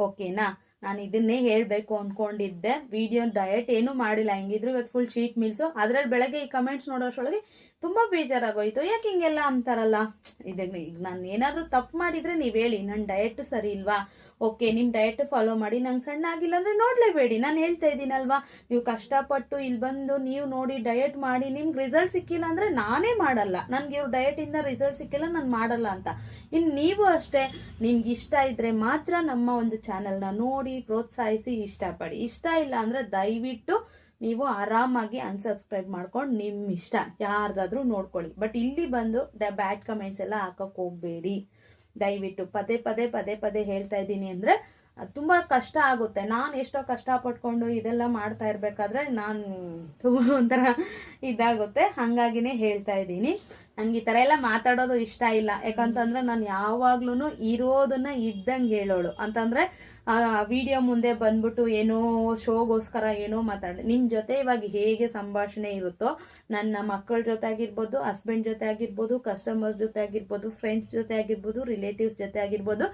ಓಕೆನಾ. ನಾನು ಇದನ್ನೇ ಹೇಳಬೇಕು ಅಂದ್ಕೊಂಡಿದ್ದೆ. ವಿಡಿಯೋ ಡಯಟ್ ಏನೂ ಮಾಡಿಲ್ಲ, ಹೆಂಗಿದ್ರು ಇವತ್ತು ಫುಲ್ ಚೀಟ್ ಮೀಲ್ಸು. ಅದರಲ್ಲಿ ಬೆಳಗ್ಗೆ ಈ ಕಮೆಂಟ್ಸ್ ನೋಡೋಷ್ಟೊಳಗೆ ತುಂಬ ಬೇಜಾರಾಗೋಯ್ತು, ಯಾಕೆ ಹಿಂಗೆಲ್ಲ ಅಂತಾರಲ್ಲ. ಈಗ ನಾನು ಏನಾದರೂ ತಪ್ಪು ಮಾಡಿದರೆ ನೀವು ಹೇಳಿ, ನನ್ನ ಡಯಟ್ ಸರಿ ಇಲ್ವಾ, ಓಕೆ ನಿಮ್ಮ ಡಯಟ್ ಫಾಲೋ ಮಾಡಿ, ನಂಗೆ ಸಣ್ಣ ಆಗಿಲ್ಲ ಅಂದರೆ ನೋಡಲೇಬೇಡಿ. ನಾನು ಹೇಳ್ತಾ ಇದ್ದೀನಲ್ವಾ, ನೀವು ಕಷ್ಟಪಟ್ಟು ಇಲ್ಲಿ ಬಂದು ನೀವು ನೋಡಿ ಡಯಟ್ ಮಾಡಿ ನಿಮ್ಗೆ ರಿಸಲ್ಟ್ ಸಿಕ್ಕಿಲ್ಲ ಅಂದರೆ ನಾನೇ ಮಾಡಲ್ಲ, ನನಗೆ ಇವ್ರ ಡಯಟಿಂದ ರಿಸಲ್ಟ್ ಸಿಕ್ಕಿಲ್ಲ ನಾನು ಮಾಡಲ್ಲ ಅಂತ. ಇನ್ನು ನೀವು ಅಷ್ಟೇ, ನಿಮ್ಗೆ ಇಷ್ಟ ಇದ್ದರೆ ಮಾತ್ರ ನಮ್ಮ ಒಂದು ಚಾನಲ್ನ ನೋಡಿ ಪ್ರೋತ್ಸಾಹಿಸಿ ಇಷ್ಟಪಡಿ. ಇಷ್ಟ ಇಲ್ಲ ಅಂದರೆ ದಯವಿಟ್ಟು ನೀವು ಆರಾಮಾಗಿ ಅನ್ಸಬ್ಸ್ಕ್ರೈಬ್ ಮಾಡ್ಕೊಂಡು ನಿಮ್ಮ ಇಷ್ಟ ಯಾರ್ದಾದ್ರೂ ನೋಡ್ಕೊಳ್ಳಿ. ಬಟ್ ಇಲ್ಲಿ ಬಂದು ಬ್ಯಾಡ್ ಕಮೆಂಟ್ಸ್ ಎಲ್ಲ ಹಾಕಕ್ಕೆ ಹೋಗಬೇಡಿ ದಯವಿಟ್ಟು. ಪದೇ ಹೇಳ್ತಾ ಇದ್ದೀನಿ ಅಂದರೆ ತುಂಬ ಕಷ್ಟ ಆಗುತ್ತೆ. ನಾನು ಎಷ್ಟೋ ಕಷ್ಟಪಟ್ಕೊಂಡು ಇದೆಲ್ಲ ಮಾಡ್ತಾ ಇರಬೇಕಾದ್ರೆ ನಾನು ತುಂಬ ಒಂಥರ ಇದಾಗುತ್ತೆ, ಹಾಗಾಗಿನೇ ಹೇಳ್ತಾ ಇದ್ದೀನಿ. ನನಗೆ ಈ ಥರ ಎಲ್ಲ ಮಾತಾಡೋದು ಇಷ್ಟ ಇಲ್ಲ, ಯಾಕಂತಂದರೆ ನಾನು ಯಾವಾಗ್ಲೂ ಇರೋದನ್ನು ಇದ್ದಂಗೆ ಹೇಳೋಳು. ಅಂತಂದರೆ ವಿಡಿಯೋ ಮುಂದೆ ಬಂದ್ಬಿಟ್ಟು ಏನೋ ಶೋಗೋಸ್ಕರ ಏನೋ ಮಾತಾಡಿ, ನಿಮ್ಮ ಜೊತೆ ಇವಾಗ ಹೇಗೆ ಸಂಭಾಷಣೆ ಇರುತ್ತೋ ನನ್ನ ಮಕ್ಕಳ ಜೊತೆ ಆಗಿರ್ಬೋದು, ಹಸ್ಬೆಂಡ್ ಜೊತೆ ಆಗಿರ್ಬೋದು, ಕಸ್ಟಮರ್ಸ್ ಜೊತೆ ಆಗಿರ್ಬೋದು, ಫ್ರೆಂಡ್ಸ್ ಜೊತೆ ಆಗಿರ್ಬೋದು, ರಿಲೇಟಿವ್ಸ್ ಜೊತೆ ಆಗಿರ್ಬೋದು,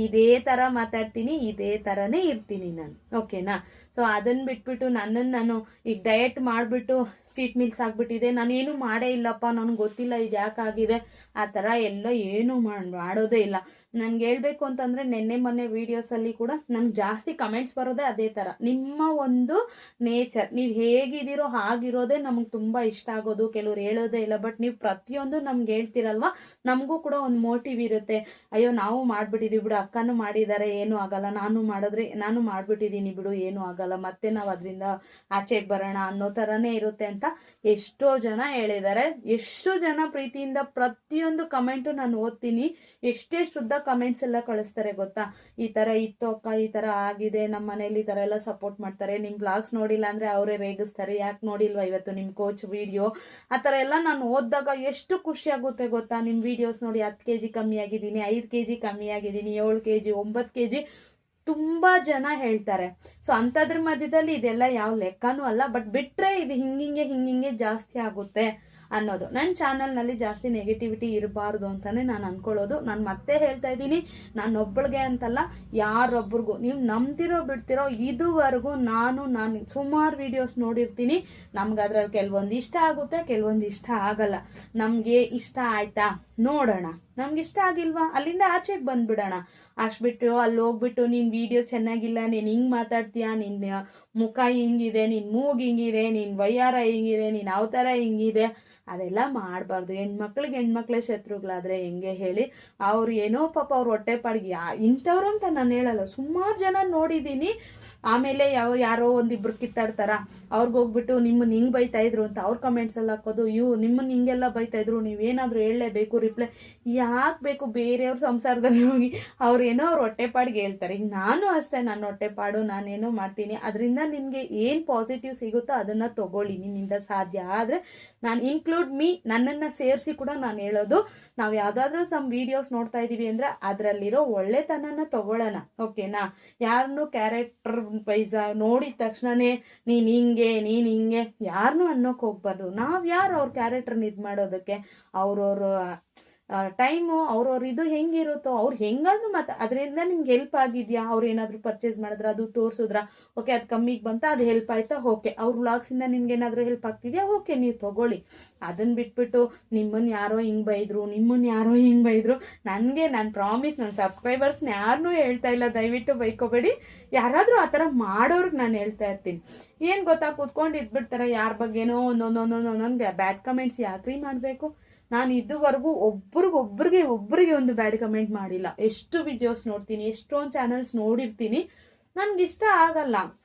ಇದೇ ಥರ ಮಾತಾಡ್ತೀನಿ, ಇದೇ ಥರನೇ ಇರ್ತೀನಿ ನಾನು, ಓಕೆನಾ. ಸೊ ಅದನ್ನು ಬಿಟ್ಬಿಟ್ಟು ನಾನು ಈಗ ಡಯಟ್ ಮಾಡಿಬಿಟ್ಟು ಚೀಟ್ ಮೀಲ್ಸ್ ಆಗಿಬಿಟ್ಟಿದೆ, ನಾನೇನು ಮಾಡೇ ಇಲ್ಲಪ್ಪ, ನನಗೆ ಗೊತ್ತಿಲ್ಲ ಇದು ಯಾಕಾಗಿದೆ, ಆ ಥರ ಎಲ್ಲ ಏನೂ ಮಾಡೋದೇ ಇಲ್ಲ. ನನ್ಗೆ ಹೇಳ್ಬೇಕು ಅಂತಂದರೆ ನೆನ್ನೆ ಮೊನ್ನೆ ವೀಡಿಯೋಸಲ್ಲಿ ಕೂಡ ನನ್ಗೆ ಜಾಸ್ತಿ ಕಮೆಂಟ್ಸ್ ಬರೋದೇ ಅದೇ ಥರ. ನಿಮ್ಮ ಒಂದು ನೇಚರ್, ನೀವು ಹೇಗಿದ್ದೀರೋ ಹಾಗಿರೋದೇ ನಮಗೆ ತುಂಬ ಇಷ್ಟ ಆಗೋದು. ಕೆಲವ್ರು ಹೇಳೋದೇ ಇಲ್ಲ, ಬಟ್ ನೀವು ಪ್ರತಿಯೊಂದು ನಮ್ಗೆ ಹೇಳ್ತಿರಲ್ವ, ನಮಗೂ ಕೂಡ ಒಂದು ಮೋಟಿವ್ ಇರುತ್ತೆ. ಅಯ್ಯೋ ನಾವು ಮಾಡಿಬಿಟ್ಟಿದ್ದೀವಿ ಬಿಡು, ಅಕ್ಕನೂ ಮಾಡಿದ್ದಾರೆ ಏನೂ ಆಗಲ್ಲ, ನಾನು ಮಾಡಿಬಿಟ್ಟಿದ್ದೀನಿ ಬಿಡು ಏನೂ ಆಗಲ್ಲ, ಮತ್ತೆ ನಾವು ಅದರಿಂದ ಆಚೆಗೆ ಬರೋಣ ಅನ್ನೋ ಥರನೇ ಇರುತ್ತೆ ಅಂತ ಎಷ್ಟೋ ಜನ ಹೇಳಿದ್ದಾರೆ. ಎಷ್ಟೋ ಜನ ಪ್ರೀತಿಯಿಂದ ಪ್ರತಿಯೊಂದು ಕಮೆಂಟು ನಾನು ಓದ್ತೀನಿ. ಎಷ್ಟೇ ಶುದ್ಧ ಕಮೆಂಟ್ಸ್ ಎಲ್ಲ ಕಳಿಸ್ತಾರೆ ಗೊತ್ತಾ. ಈ ಥರ ಇತ್ತು ಅಕ್ಕ, ಈ ಥರ ಆಗಿದೆ, ನಮ್ಮ ಮನೇಲಿ ಈ ಥರ ಎಲ್ಲ ಸಪೋರ್ಟ್ ಮಾಡ್ತಾರೆ, ನಿಮ್ಮ ವ್ಲಾಗ್ಸ್ ನೋಡಿಲ್ಲ ಅಂದರೆ ಅವರೇ ರೇಗಿಸ್ತಾರೆ, ಯಾಕೆ ನೋಡಿಲ್ವಾ ಇವತ್ತು ನಿಮ್ಮ ಕೋಚ್ ವಿಡಿಯೋ, ಆ ಥರ ಎಲ್ಲ ನಾನು ಓದಿದಾಗ ಎಷ್ಟು ಖುಷಿ ಆಗುತ್ತೆ ಗೊತ್ತಾ. ನಿಮ್ಮ ವೀಡಿಯೋಸ್ ನೋಡಿ 10 kg ಕಮ್ಮಿ ಆಗಿದ್ದೀನಿ, 5 kg ಕಮ್ಮಿ ಆಗಿದ್ದೀನಿ, 7 kg 9 kg ತುಂಬ ಜನ ಹೇಳ್ತಾರೆ. ಸೊ ಅಂಥದ್ರ ಮಧ್ಯದಲ್ಲಿ ಇದೆಲ್ಲ ಯಾವ ಲೆಕ್ಕನೂ ಅಲ್ಲ. ಬಟ್ ಬಿಟ್ಟರೆ ಇದು ಹಿಂಗಿಂಗೆ ಜಾಸ್ತಿ ಆಗುತ್ತೆ ಅನ್ನೋದು. ನನ್ನ ಚಾನಲ್ನಲ್ಲಿ ಜಾಸ್ತಿ ನೆಗೆಟಿವಿಟಿ ಇರಬಾರ್ದು ಅಂತಲೇ ನಾನು ಅಂದ್ಕೊಳ್ಳೋದು. ನಾನು ಮತ್ತೆ ಹೇಳ್ತಾ ಇದ್ದೀನಿ, ನಾನೊಬ್ಬಳಿಗೆ ಅಂತಲ್ಲ, ಯಾರೊಬ್ರಿಗೂ ನೀವು ನಂಬ್ತಿರೋ ಬಿಡ್ತಿರೋ, ಇದುವರೆಗೂ ನಾನು ಸುಮಾರು ವೀಡಿಯೋಸ್ ನೋಡಿರ್ತೀನಿ. ನಮ್ಗೆ ಅದ್ರಲ್ಲಿ ಕೆಲವೊಂದು ಇಷ್ಟ ಆಗುತ್ತೆ, ಕೆಲವೊಂದು ಇಷ್ಟ ಆಗಲ್ಲ. ನಮಗೆ ಇಷ್ಟ ಆಯ್ತಾ ನೋಡೋಣ, ನಮ್ಗೆ ಇಷ್ಟ ಆಗಿಲ್ವಾ ಅಲ್ಲಿಂದ ಆಚೆಗೆ ಬಂದ್ಬಿಡೋಣ. ಅಷ್ಟ್ಬಿಟ್ಟು ಅಲ್ಲಿ ಹೋಗ್ಬಿಟ್ಟು ನೀನು ವಿಡಿಯೋ ಚೆನ್ನಾಗಿಲ್ಲ, ನೀನು ಹಿಂಗೆ ಮಾತಾಡ್ತೀಯಾ, ನಿನ್ನ ಮುಖ ಹಿಂಗಿದೆ, ನಿನ್ನ ಮೂಗು ಹಿಂಗಿದೆ, ನಿನ್ನ ವಯ್ಯಾರ ಹಿಂಗಿದೆ, ನೀನು ಅವತಾರ ಹಿಂಗಿದೆ, ಅದೆಲ್ಲ ಮಾಡಬಾರ್ದು. ಹೆಣ್ಮಕ್ಳೇ ಶತ್ರುಗಳಾದರೆ ಹೆಂಗೆ ಹೇಳಿ. ಅವ್ರು ಏನೋ ಪಾಪ ಅವ್ರ ಹೊಟ್ಟೆ ಪಾಡಿಗೆ ಇಂಥವ್ರು ಅಂತ ನಾನು ಹೇಳಲ್ಲ, ಸುಮಾರು ಜನ ನೋಡಿದ್ದೀನಿ. ಆಮೇಲೆ ಯಾರೋ ಒಂದಿಬ್ರು ಕಿತ್ತಾಡ್ತಾರ, ಅವ್ರಿಗೋಗ್ಬಿಟ್ಟು ನಿಮ್ಮನ್ನು ಹಿಂಗೆ ಬೈತಾ ಇದ್ರು ಅಂತ ಅವ್ರ ಕಮೆಂಟ್ಸಲ್ಲಿ ಹಾಕೋದು, ನಿಮ್ಮನ್ನು ಹಿಂಗೆಲ್ಲ ಬೈತಾ ಇದ್ರು, ನೀವೇನಾದರೂ ಹೇಳಲೇಬೇಕು ರಿಪ್ಲೈ ಯಾಕೆ ಬೇಕು. ಬೇರೆಯವ್ರ ಸಂಸಾರದಲ್ಲಿ ಹೋಗಿ ಅವ್ರೇನೋ ಅವ್ರ ಹೊಟ್ಟೆಪಾಡಿಗೆ ಹೇಳ್ತಾರೆ. ಈಗ ನಾನು ಅಷ್ಟೇ, ನನ್ನ ಹೊಟ್ಟೆಪಾಡು ನಾನೇನೋ ಮಾಡ್ತೀನಿ, ಅದರಿಂದ ನಿಮಗೆ ಏನು ಪಾಸಿಟಿವ್ ಸಿಗುತ್ತೋ ಅದನ್ನು ತಗೊಳ್ಳಿ. ನಿಮ್ಮಿಂದ ಸಾಧ್ಯ ಆದರೆ ನಾನು ನನ್ನನ್ನು ಸೇರಿಸಿ ಕೂಡ ನಾನು ಹೇಳೋದು, ನಾವು ಯಾವುದಾದ್ರೂ ವೀಡಿಯೋಸ್ ನೋಡ್ತಾ ಇದ್ದೀವಿ ಅಂದರೆ ಅದರಲ್ಲಿರೋ ಒಳ್ಳೆತನನ ತಗೊಳ್ಳೋಣ, ಓಕೆನಾ. ಯಾರನ್ನೂ ಕ್ಯಾರೆಕ್ಟರ್ ವೈಸ್ ನೋಡಿದ ತಕ್ಷಣನೇ ನೀನು ಹಿಂಗೆ ಯಾರನ್ನೂ ಅನ್ನೋಕೆ ಹೋಗ್ಬಾರ್ದು. ನಾವು ಯಾರು ಅವ್ರ ಕ್ಯಾರೆಕ್ಟರ್ನ ಇದು ಮಾಡೋದಕ್ಕೆ. ಅವ್ರವ್ರ ಟೈಮು ಅವ್ರವ್ರ ಇದು ಹೆಂಗಿರುತ್ತೋ ಅವ್ರು ಹೆಂಗಾದ್ರೂ ಅದರಿಂದ ನಿಮ್ಗೆ ಹೆಲ್ಪ್ ಆಗಿದೆಯಾ, ಅವ್ರು ಏನಾದರೂ ಪರ್ಚೇಸ್ ಮಾಡಿದ್ರ, ಅದು ತೋರಿಸಿದ್ರ, ಓಕೆ ಅದು ಕಮ್ಮಿಗೆ ಬಂತ, ಅದು ಹೆಲ್ಪ್ ಆಯ್ತಾ, ಓಕೆ ಅವ್ರ ವ್ಲಾಗ್ಸಿಂದ ನಿಮ್ಗೆ ಏನಾದರೂ ಹೆಲ್ಪ್ ಆಗ್ತಿದೆಯಾ, ಓಕೆ ನೀವು ತಗೊಳ್ಳಿ. ಅದನ್ನು ಬಿಟ್ಬಿಟ್ಟು ನಿಮ್ಮನ್ನು ಯಾರೋ ಹಿಂಗೆ ಬೈದ್ರು ನನಗೆ, ನಾನು ಪ್ರಾಮಿಸ್ ನನ್ನ ಸಬ್ಸ್ಕ್ರೈಬರ್ಸ್ನ ಯಾರನ್ನೂ ಹೇಳ್ತಾ ಇಲ್ಲ, ದಯವಿಟ್ಟು ಬೈಕೋಬೇಡಿ. ಯಾರಾದರೂ ಆ ಥರ ಮಾಡೋರ್ಗೆ ನಾನು ಹೇಳ್ತಾ ಇರ್ತೀನಿ. ಏನು ಗೊತ್ತಾ, ಕೂತ್ಕೊಂಡು ಇದ್ಬಿಡ್ತಾರೆ, ಯಾರ ಬಗ್ಗೆನೋ ಒಂದೊಂದು ಬ್ಯಾಡ್ ಕಮೆಂಟ್ಸ್ ಯಾಕ್ರಿ ಮಾಡಬೇಕು. ನಾನು ಇದುವರೆಗೂ ಒಬ್ರಿಗೆ ಒಂದು ಬ್ಯಾಡ್ ಕಮೆಂಟ್ ಮಾಡಿಲ್ಲ. ಎಷ್ಟು ವಿಡಿಯೋಸ್ ನೋಡ್ತೀನಿ, ಎಷ್ಟೊಂದು ಚಾನಲ್ಸ್ ನೋಡಿರ್ತೀನಿ, ನನಗಿಷ್ಟ ಆಗಲ್ಲ.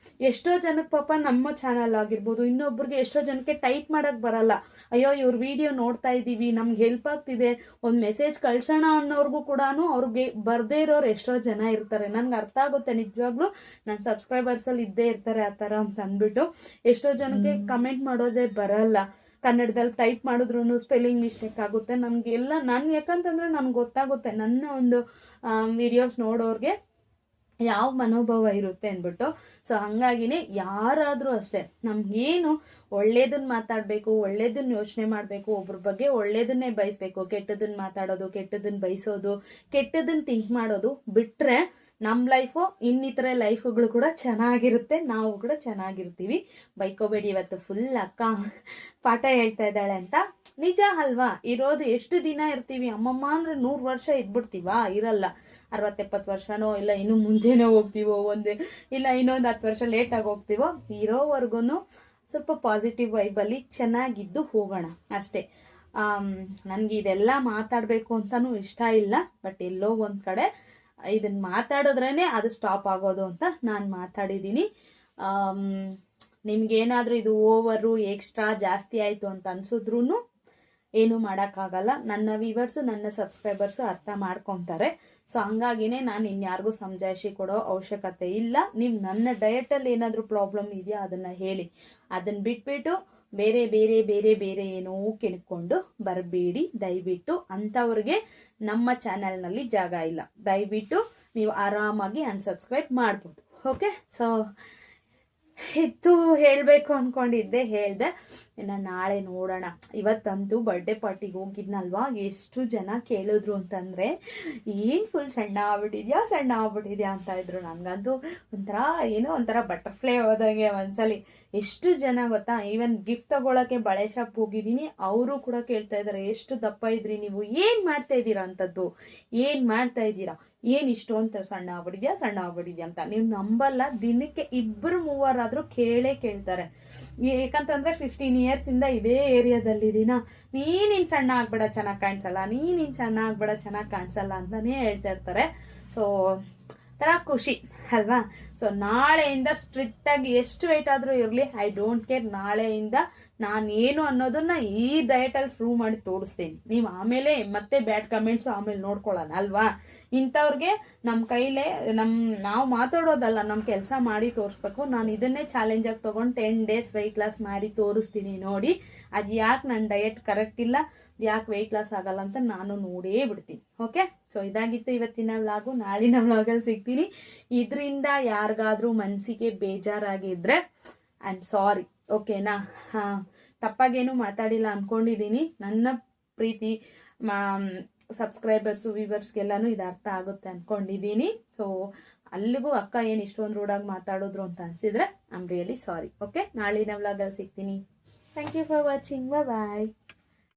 ಎಷ್ಟೋ ಜನಕ್ಕೆ ಪಾಪ ನಮ್ಮ ಚಾನಲ್ ಆಗಿರ್ಬೋದು, ಇನ್ನೊಬ್ರಿಗೆ ಎಷ್ಟೋ ಜನಕ್ಕೆ ಟೈಪ್ ಮಾಡೋಕ್ಕೆ ಬರಲ್ಲ. ಅಯ್ಯೋ ಇವ್ರ ವಿಡಿಯೋ ನೋಡ್ತಾ ಇದ್ದೀವಿ, ನಮ್ಗೆ ಹೆಲ್ಪ್ ಆಗ್ತಿದೆ, ಒಂದು ಮೆಸೇಜ್ ಕಳ್ಸೋಣ ಅನ್ನೋರ್ಗೂ ಕೂಡ ಅವ್ರಿಗೆ ಬರದೇ ಇರೋರು ಎಷ್ಟೋ ಜನ ಇರ್ತಾರೆ. ನನಗೆ ಅರ್ಥ ಆಗುತ್ತೆ ನಿಜವಾಗ್ಲೂ, ನನ್ನ ಸಬ್ಸ್ಕ್ರೈಬರ್ಸಲ್ಲಿ ಇದ್ದೇ ಇರ್ತಾರೆ ಆ ಥರ ಅಂತ ಅಂದ್ಬಿಟ್ಟು. ಎಷ್ಟೋ ಜನಕ್ಕೆ ಕಮೆಂಟ್ ಮಾಡೋದೇ ಬರಲ್ಲ, ಕನ್ನಡದಲ್ಲಿ ಟೈಪ್ ಮಾಡಿದ್ರು ಸ್ಪೆಲ್ಲಿಂಗ್ ಮಿಸ್ಟೇಕ್ ಆಗುತ್ತೆ. ನಾನು ಯಾಕಂತಂದರೆ ನನಗೆ ಗೊತ್ತಾಗುತ್ತೆ ನನ್ನ ಒಂದು ವಿಡಿಯೋಸ್ ನೋಡೋರಿಗೆ ಯಾವ ಮನೋಭಾವ ಇರುತ್ತೆ ಅಂದ್ಬಿಟ್ಟು. ಸೊ ಹಾಗಾಗಿನೇ ಯಾರಾದರೂ ಅಷ್ಟೇ, ನಮಗೇನು ಒಳ್ಳೇದನ್ನ ಮಾತಾಡಬೇಕು, ಒಳ್ಳೇದನ್ನ ಯೋಚನೆ ಮಾಡಬೇಕು, ಒಬ್ರ ಬಗ್ಗೆ ಒಳ್ಳೇದನ್ನೇ ಬಯಸಬೇಕು. ಕೆಟ್ಟದನ್ನ ಮಾತಾಡೋದು, ಕೆಟ್ಟದನ್ನ ಬಯಸೋದು, ಕೆಟ್ಟದನ್ನ ಥಿಂಕ್ ಮಾಡೋದು ಬಿಟ್ಟರೆ ನಮ್ಮ ಲೈಫು ಇನ್ನಿತರ ಲೈಫುಗಳು ಕೂಡ ಚೆನ್ನಾಗಿರುತ್ತೆ, ನಾವು ಕೂಡ ಚೆನ್ನಾಗಿರ್ತೀವಿ. ಬೈಕೋಬೇಡಿ. ಇವತ್ತು ಫುಲ್ ಅಕ್ಕ ಪಾಠ ಹೇಳ್ತಾ ಇದ್ದಾಳೆ ಅಂತ. ನಿಜ ಅಲ್ವಾ, ಇರೋದು ಎಷ್ಟು ದಿನ ಇರ್ತೀವಿ. ಅಮ್ಮಮ್ಮ ಅಂದರೆ 100 ವರ್ಷ ಇದ್ಬಿಡ್ತೀವಾ? ಇರಲ್ಲ. 60-70 ವರ್ಷನೋ, ಇಲ್ಲ ಇನ್ನೂ ಮುಂಚೆನೋ ಹೋಗ್ತೀವೋ, ಇಲ್ಲ ಇನ್ನೊಂದು 10 ವರ್ಷ ಲೇಟಾಗಿ ಹೋಗ್ತೀವೋ. ಇರೋವರೆಗೂ ಸ್ವಲ್ಪ ಪಾಸಿಟಿವ್ ವೈಬಲ್ಲಿ ಚೆನ್ನಾಗಿದ್ದು ಹೋಗೋಣ ಅಷ್ಟೇ. ನನಗೆ ಇದೆಲ್ಲ ಮಾತಾಡಬೇಕು ಅಂತಲೂ ಇಷ್ಟ ಇಲ್ಲ, ಬಟ್ ಎಲ್ಲೋ ಒಂದು ಕಡೆ ಇದನ್ನು ಮಾತಾಡಿದ್ರೇ ಅದು ಸ್ಟಾಪ್ ಆಗೋದು ಅಂತ ನಾನು ಮಾತಾಡಿದ್ದೀನಿ. ನಿಮ್ಗೇನಾದರೂ ಇದು ಓವರು ಎಕ್ಸ್ಟ್ರಾ ಜಾಸ್ತಿ ಆಯಿತು ಅಂತ ಅನ್ಸಿದ್ರೂ ಏನೂ ಮಾಡೋಕ್ಕಾಗಲ್ಲ. ನನ್ನ ವ್ಯೂವರ್ಸು, ನನ್ನ ಸಬ್ಸ್ಕ್ರೈಬರ್ಸು ಅರ್ಥ ಮಾಡ್ಕೊತಾರೆ. ಸೊ ಹಂಗಾಗಿನೇ ನಾನು ಇನ್ಯಾರಿಗೂ ಸಮಜಾಯಿಷಿ ಕೊಡೋ ಅವಶ್ಯಕತೆ ಇಲ್ಲ. ನೀವು ನನ್ನ ಡಯಟಲ್ಲಿ ಏನಾದರೂ ಪ್ರಾಬ್ಲಮ್ ಇದೆಯಾ ಅದನ್ನು ಹೇಳಿ. ಅದನ್ನು ಬಿಟ್ಬಿಟ್ಟು ಬೇರೆ ಬೇರೆ ಬೇರೆ ಬೇರೆ ಏನೋ ಕೆಣ್ಕೊಂಡು ಬರಬೇಡಿ ದಯವಿಟ್ಟು. ಅಂಥವ್ರಿಗೆ ನಮ್ಮ ಚಾನಲ್ನಲ್ಲಿ ಜಾಗ ಇಲ್ಲ. ದಯವಿಟ್ಟು ನೀವು ಆರಾಮಾಗಿ ಅನ್ಸಬ್ಸ್ಕ್ರೈಬ್ ಮಾಡ್ಬೋದು. ಓಕೆ, ಸೊ ಇತ್ತು ಹೇಳಬೇಕು ಅಂದ್ಕೊಂಡಿದ್ದೆ, ಹೇಳಿದೆ. ಇನ್ನು ನಾಳೆ ನೋಡೋಣ. ಇವತ್ತಂತೂ ಬರ್ಡೇ ಪಾರ್ಟಿಗೆ ಹೋಗಿದ್ನಲ್ವಾ, ಎಷ್ಟು ಜನ ಕೇಳಿದ್ರು ಅಂತಂದರೆ, ಏನು ಫುಲ್ ಸಣ್ಣ ಆಗ್ಬಿಟ್ಟಿದ್ಯಾ ಅಂತ ಇದ್ರು. ನನಗಂತೂ ಒಂಥರ ಬಟರ್ಫ್ಲೈ ಹೋದಂಗೆ ಒಂದ್ಸಲಿ. ಎಷ್ಟು ಜನ ಗೊತ್ತಾ, ಈವನ್ ಗಿಫ್ಟ್ ತಗೊಳಕ್ಕೆ ಬಳೆ ಶಾಪ್ ಹೋಗಿದ್ದೀನಿ, ಅವರು ಕೂಡ ಕೇಳ್ತಾ ಇದ್ದಾರೆ, ಎಷ್ಟು ದಪ್ಪ ಇದ್ರಿ ನೀವು, ಏನು ಮಾಡ್ತಾ ಇದ್ದೀರಾ ಅಂಥದ್ದು, ಏನು ಮಾಡ್ತಾ ಇದ್ದೀರಾ, ಏನು ಇಷ್ಟೊಂದು ಸಣ್ಣ ಆಗ್ಬಿಟ್ಟಿದ್ಯಾ ಅಂತ. ನೀವು ನಂಬಲ್ಲ, ದಿನಕ್ಕೆ 2-3 ಕೇಳ್ತಾರೆ. ಯಾಕಂತಂದ್ರೆ 15 ಇಯರ್ಸಿಂದ ಇದೇ ಏರಿಯಾದಲ್ಲಿದ್ದೀನ, ನೀನಿನ್ ಸಣ್ಣ ಆಗ್ಬೇಡ ಚೆನ್ನಾಗಿ ಕಾಣಿಸಲ್ಲ ಅಂತಾನೇ ಹೇಳ್ತಾ ಇರ್ತಾರೆ. ಸೊ ಥರ ಖುಷಿ ಅಲ್ವಾ. ಸೊ ನಾಳೆಯಿಂದ ಸ್ಟ್ರಿಕ್ಟಾಗಿ ಎಷ್ಟು ವೆಯ್ಟ್ ಆದರೂ ಇರಲಿ, ಐ ಡೋಂಟ್ ಕೇರ್. ನಾಳೆಯಿಂದ ನಾನು ಏನು ಅನ್ನೋದನ್ನ ಈ ಡಯಟಲ್ಲಿ ಪ್ರೂವ್ ಮಾಡಿ ತೋರಿಸ್ತೀನಿ. ನೀವು ಆಮೇಲೆ ಮತ್ತೆ ಬ್ಯಾಡ್ ಕಮೆಂಟ್ಸು ಆಮೇಲೆ ನೋಡ್ಕೊಳ್ಳೋಣ ಅಲ್ವಾ. ಇಂಥವ್ರಿಗೆ ನಮ್ಮ ಕೈಲೇ ನಾವು ಮಾತಾಡೋದಲ್ಲ, ನಮ್ಮ ಕೆಲಸ ಮಾಡಿ ತೋರಿಸ್ಬೇಕು. ನಾನು ಇದನ್ನೇ ಚಾಲೆಂಜಾಗಿ ತೊಗೊಂಡು 10 days ವೆಯ್ಟ್ ಲಾಸ್ ಮಾಡಿ ತೋರಿಸ್ತೀನಿ ನೋಡಿ. ಅದು ಯಾಕೆ ನನ್ನ ಡಯಟ್ ಕರೆಕ್ಟ್ ಇಲ್ಲ, ಯಾಕೆ ವೆಯ್ಟ್ ಲಾಸ್ ಆಗಲ್ಲ ಅಂತ ನಾನು ನೋಡೇ ಬಿಡ್ತೀನಿ. ಓಕೆ, ಸೊ ಇದಾಗಿತ್ತು ಇವತ್ತಿನ ವ್ಲಾಗು. ನಾಳಿನ ವ್ಲಾಗಲ್ಲಿ ಸಿಗ್ತೀನಿ. ಇದರಿಂದ ಯಾರಿಗಾದ್ರೂ ಮನಸ್ಸಿಗೆ ಬೇಜಾರಾಗಿದ್ದರೆ ಐ ಆಮ್ ಸಾರಿ, ಓಕೆನಾ. ತಪ್ಪಾಗೇನು ಮಾತಾಡಿಲ್ಲ ಅಂದ್ಕೊಂಡಿದ್ದೀನಿ. ನನ್ನ ಪ್ರೀತಿ ಸಬ್ಸ್ಕ್ರೈಬರ್ಸು ವ್ಯೂವರ್ಸ್ಗೆಲ್ಲನೂ ಇದು ಅರ್ಥ ಆಗುತ್ತೆ ಅಂದ್ಕೊಂಡಿದ್ದೀನಿ. ಸೊ ಅಲ್ಲಿಗೂ ಅಕ್ಕ ಏನು ಇಷ್ಟೊಂದು ರೂಢಾಗಿ ಮಾತಾಡಿದ್ರು ಅಂತ ಅನಿಸಿದರೆ I am really sorry. Okay, ನಾಳಿನ ವ್ಲಾಗಲ್ಲಿ ಸಿಗ್ತೀನಿ. Thank you for watching. Bye.